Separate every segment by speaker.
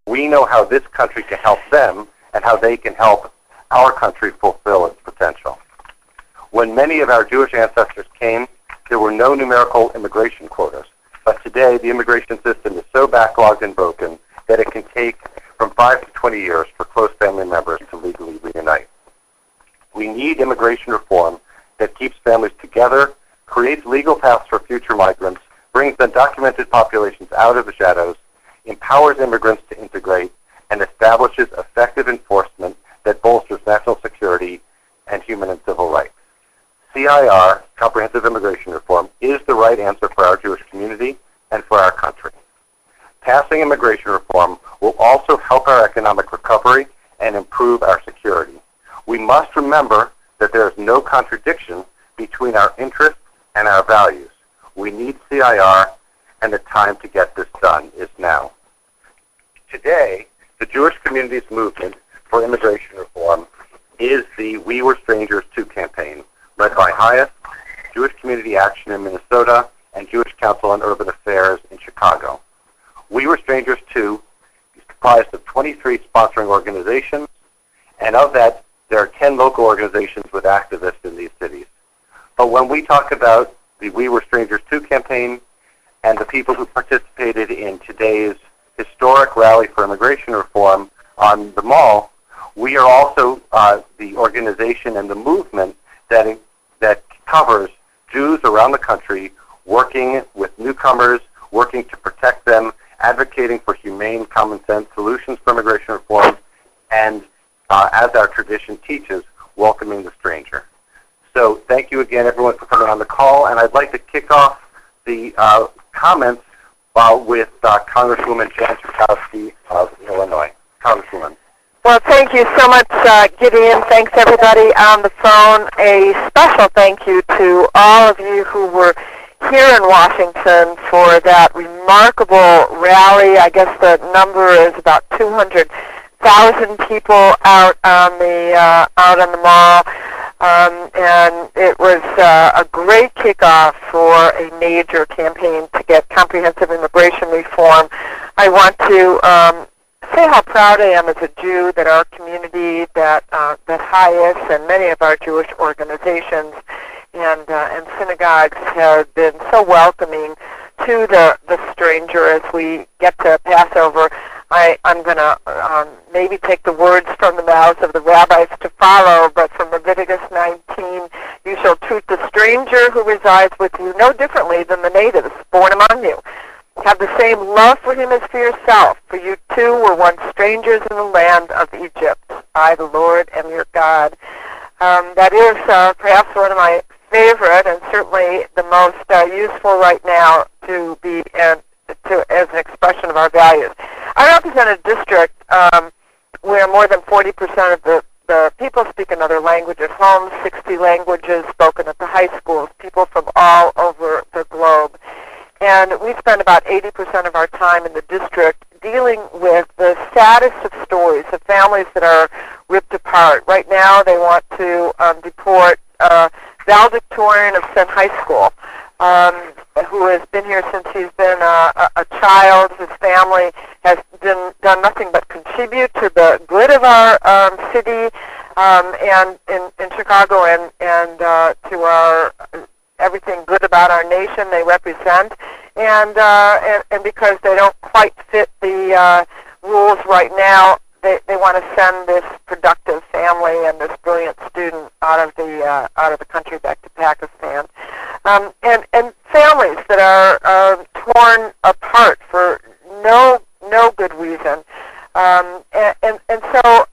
Speaker 1: We know how this country can help them and how they can help our country fulfill its potential. When many of our Jewish ancestors came, there were no numerical immigration quotas. But today, the immigration system is so backlogged and broken that it can take from 5 to 20 years for close family members to legally reunite. We need immigration reform that keeps families together, creates legal paths for future migrants, brings undocumented populations out of the shadows, empowers immigrants to integrate, and establishes effective enforcement that bolsters national security and human and civil rights. CIR, Comprehensive Immigration Reform, is the right answer for our Jewish community and for our country. Passing immigration reform will also help our economic recovery and improve our security. We must remember that there is no contradiction between our interests and our values. We need CIR, and the time to get this done is now. Today, the Jewish community's movement for immigration reform is the We Were Strangers Too campaign, led by HIAS, Jewish Community Action in Minnesota, and Jewish Council on Urban Affairs in Chicago. We Were Strangers Too is comprised of 23 sponsoring organizations, and of that, there are 10 local organizations with activists in these cities. But when we talk about the We Were Strangers Too campaign and the people who participated in today's historic rally for immigration reform on the Mall, we are also the organization and the movement that covers Jews around the country working with newcomers, working to protect them, advocating for humane, common sense solutions for immigration reform, and as our tradition teaches, welcoming the stranger. So thank you again, everyone, for coming on the call, and I'd like to kick off the comments with Congresswoman Jan Schakowsky of Illinois. Congresswoman.
Speaker 2: Well, thank you so much, Gideon. Thanks, everybody on the phone. A special thank you to all of you who were here in Washington for that remarkable rally. I guess the number is about 200,000 people out on the Mall. And it was a great kickoff for a major campaign to get comprehensive immigration reform. I want to say how proud I am as a Jew that our community, that HIAS and many of our Jewish organizations and synagogues have been so welcoming to the stranger as we get to Passover. I'm going to maybe take the words from the mouths of the rabbis to follow, but from Leviticus 19, you shall treat the stranger who resides with you no differently than the natives born among you. Have the same love for him as for yourself, for you too were once strangers in the land of Egypt. I, the Lord, am your God. That is perhaps one of my favorite and certainly the most useful right now to be as an expression of our values. I represent a district where more than 40% of the people speak another language at home, 60 languages spoken at the high schools, people from all over the globe. And we spend about 80% of our time in the district dealing with the saddest of stories of families that are ripped apart. Right now they want to deport valedictorian of Senn High School, who has been here since he's been a child. His family has done nothing but contribute to the good of our city and in Chicago and to our everything good about our nation they represent, and because they don't quite fit the rules right now, they want to send this productive family and this brilliant student out of the country back to Pakistan, and families that are torn apart for no good reason, and so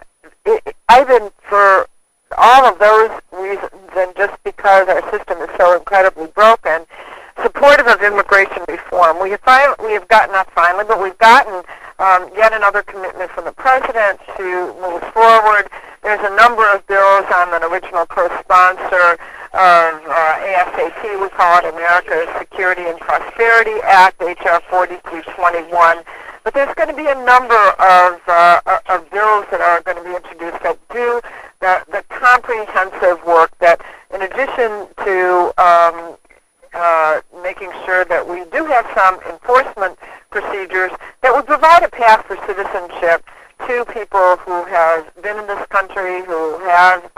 Speaker 2: I've been for all of those reasons, and just because our system is so incredibly broken, supportive of immigration reform. We have gotten, not finally, but we've gotten yet another commitment from the President to move forward. There's a number of bills. I'm an original co-sponsor of ASAP, we call it America's Security and Prosperity Act, H.R. 4321. But there's going to be a number of bills that are going to be introduced that do the comprehensive work that, in addition to making sure that we do have some enforcement procedures that would provide a path for citizenship to people who have been in this country, who have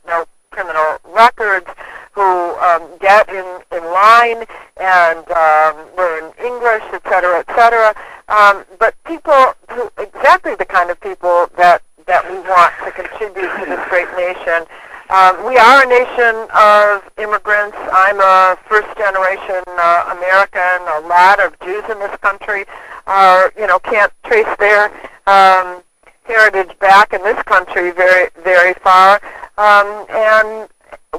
Speaker 2: no criminal records, who get in line and learn English, et cetera, but people who, exactly the kind of people that we want to contribute to this great nation. We are a nation of immigrants. I'm a first-generation American. A lot of Jews in this country can't trace their heritage back in this country very, very far. And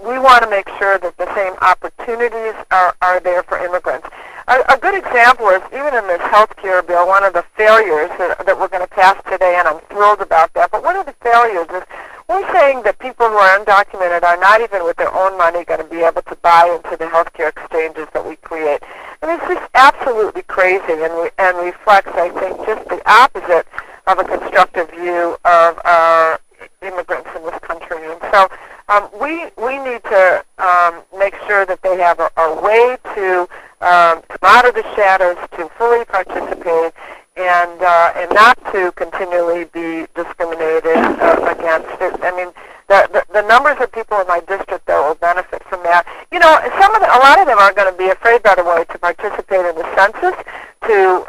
Speaker 2: we want to make sure that the same opportunities are there for immigrants. A good example is even in this health care bill, one of the failures that we're going to pass today, and I'm thrilled about that, but one of the failures is we're saying that people who are undocumented are not even with their own money going to be able to buy into the health care exchanges that we create. And it's just absolutely crazy and reflects, I think, just the opposite of a constructive view of our immigrants in this country. And so we need to make sure that they have a way to come out of the shadows, to fully participate, and not to continually be discriminated against. I mean, the numbers of people in my district that will benefit from that. You know, a lot of them are going to be afraid, by the way, to participate in the census, to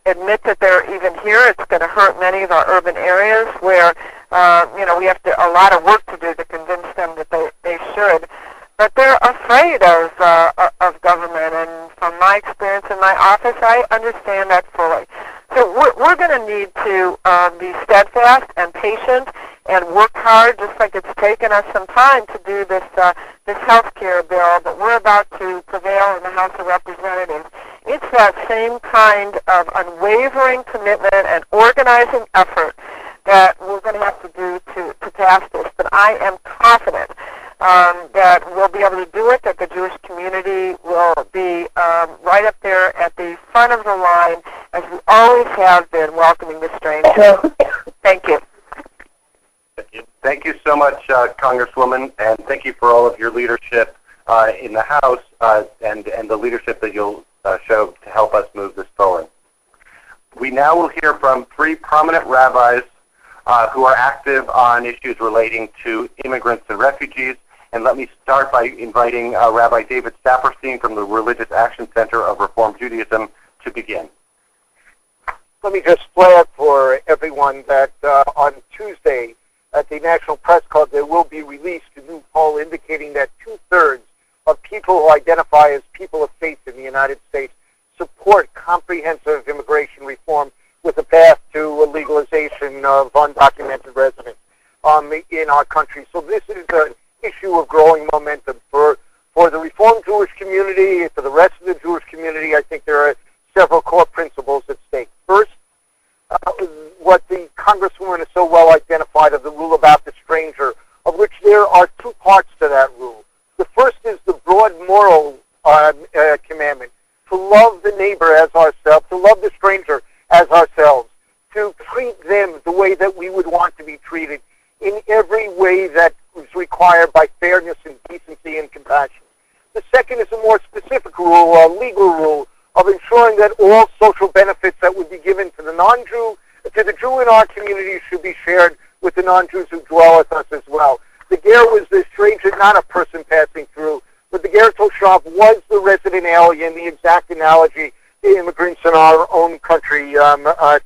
Speaker 2: admit that they're even here. It's going to hurt many of our urban areas where we have a lot of work to do to convince them that they should. But they're afraid of government, and from my experience in my office, I understand that fully. So we're going to need to be steadfast and patient and work hard, just like it's taken us some time to do this health care bill, but we're about to prevail in the House of Representatives. It's that same kind of unwavering commitment and organizing effort that we're going to have to do to pass this. But I am confident that we'll be able to do it, that the Jewish community will be right up there at the front of the line, as we always have been, welcoming the stranger. Thank you.
Speaker 1: Thank you so much, Congresswoman, and thank you for all of your leadership in the House and the leadership that you'll show to help us move this forward. We now will hear from three prominent rabbis who are active on issues relating to immigrants and refugees. And let me start by inviting Rabbi David Saperstein from the Religious Action Center of Reform Judaism to begin.
Speaker 3: Let me just flag for everyone that on Tuesday at the National Press Club there will be released a new poll indicating that 2/3 of people who identify as people of faith in the United States support comprehensive immigration reform with a path to a legalization of undocumented residents in our country. So this is an issue of growing momentum for the Reformed Jewish community, for the rest of the Jewish community. I think there are several core principles at stake. First, what the Congresswoman has so well identified of the rule about the stranger, of which there are two parts to that rule. The first is the broad moral commandment, to love the neighbor as ourselves, to love the stranger as ourselves, to treat them the way that we would want to be treated in every way that is required by fairness and decency and compassion. The second is a more specific rule, a legal rule, of ensuring that all social benefits that would be given to the non-Jew, to the Jew in our community, should be shared with the non-Jews who dwell with us as well. The ger was the stranger, not a person passing through, but the ger toshav was the resident alien, the exact analogy to immigrants in our own country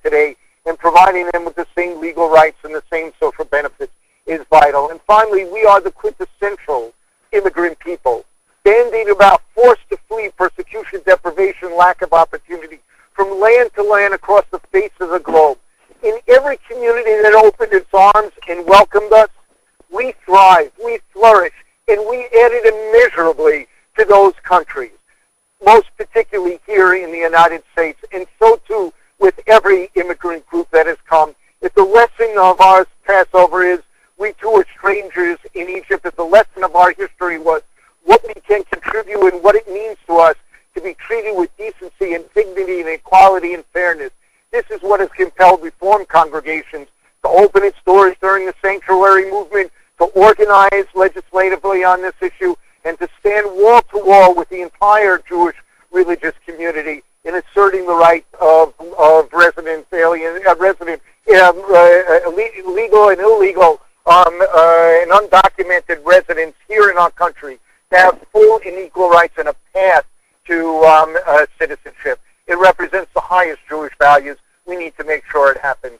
Speaker 3: today, and providing them with the same legal rights and the same social benefits is vital. And finally, we are the quintessential immigrant people, standing about forced to flee persecution, deprivation, lack of opportunity from land to land across the face of the globe. In every community that opened its arms and welcomed us, we thrive, we flourish, and we added immeasurably to those countries, most particularly here in the United States, and so too with every immigrant group that has come. If the lesson of our Passover is we too are strangers in Egypt, if the lesson of our history was what we can contribute and what it means to us to be treated with decency and dignity and equality and fairness, this is what has compelled Reform congregations to open its doors during the sanctuary movement, to organize legislatively on this issue, and to stand wall to wall with the entire Jewish religious community in asserting the rights of resident alien, legal and illegal, and undocumented residents here in our country to have full and equal rights and a path to citizenship. It represents the highest Jewish values. We need to make sure it happens.